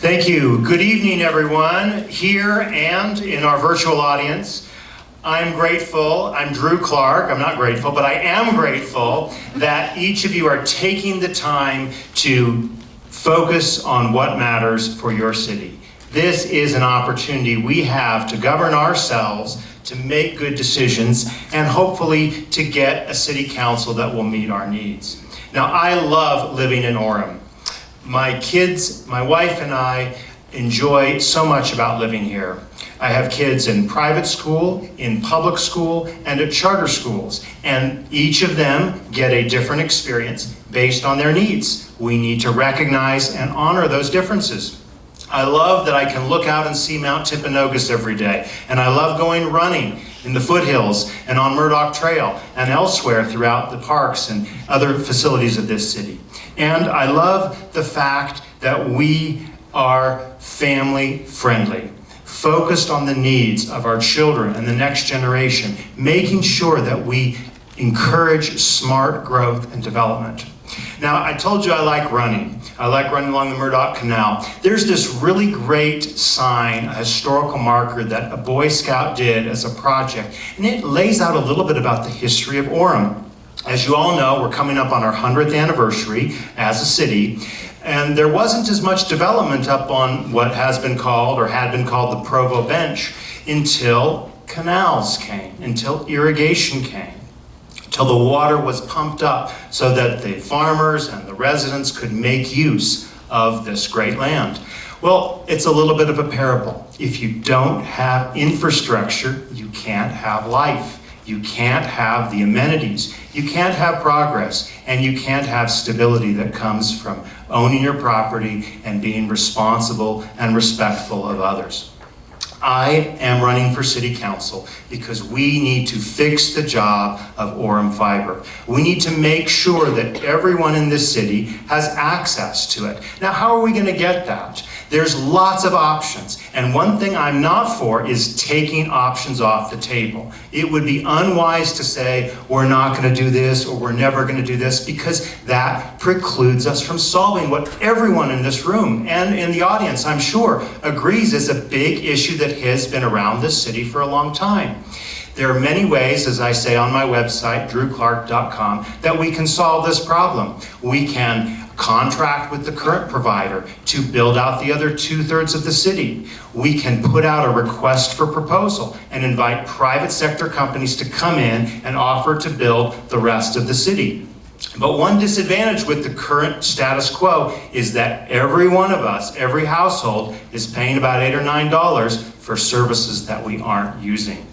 Thank you. Good evening, everyone, here and in our virtual audience. I'm grateful, I'm Drew Clark, I'm not grateful, but I am grateful that each of you are taking the time to focus on what matters for your city. This is an opportunity we have to govern ourselves, to make good decisions, and hopefully to get a city council that will meet our needs. Now, I love living in Orem. My kids, my wife and I enjoy so much about living here. I have kids in private school, in public school, and at charter schools, and each of them get a different experience based on their needs. We need to recognize and honor those differences. I love that I can look out and see Mount Timpanogos every day, and I love going running in the foothills and on Murdoch Trail and elsewhere throughout the parks and other facilities of this city. And I love the fact that we are family friendly, focused on the needs of our children and the next generation, making sure that we encourage smart growth and development. Now, I told you I like running. I like running along the Murdoch Canal. There's this really great sign, a historical marker that a Boy Scout did as a project, and it lays out a little bit about the history of Orem. As you all know, we're coming up on our 100th anniversary as a city, and there wasn't as much development up on what has been called, or had been called, the Provo Bench until canals came, until irrigation came, till the water was pumped up so that the farmers and the residents could make use of this great land. Well, it's a little bit of a parable. If you don't have infrastructure, you can't have life. You can't have the amenities. You can't have progress, and you can't have stability that comes from owning your property and being responsible and respectful of others. I am running for city council because we need to fix the job of Orem Fiber. We need to make sure that everyone in this city has access to it. Now, how are we going to get that? There's lots of options, and one thing I'm not for is taking options off the table. It would be unwise to say we're not going to do this or we're never going to do this, because that precludes us from solving what everyone in this room and in the audience, I'm sure, agrees is a big issue that has been around this city for a long time. There are many ways, as I say on my website, drewclark.com, that we can solve this problem. We can contract with the current provider to build out the other 2/3 of the city. We can put out a request for proposal and invite private sector companies to come in and offer to build the rest of the city. But one disadvantage with the current status quo is that every one of us, every household, is paying about $8 or $9 for services that we aren't using.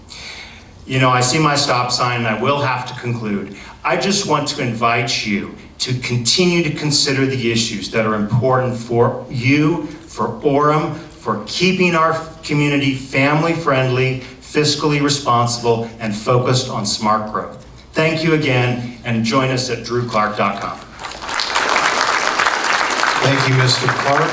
You know, I see my stop sign and I will have to conclude. I just want to invite you to continue to consider the issues that are important for you, for Orem, for keeping our community family friendly, fiscally responsible, and focused on smart growth. Thank you again, and join us at drewclark.com. Thank you, Mr. Clark.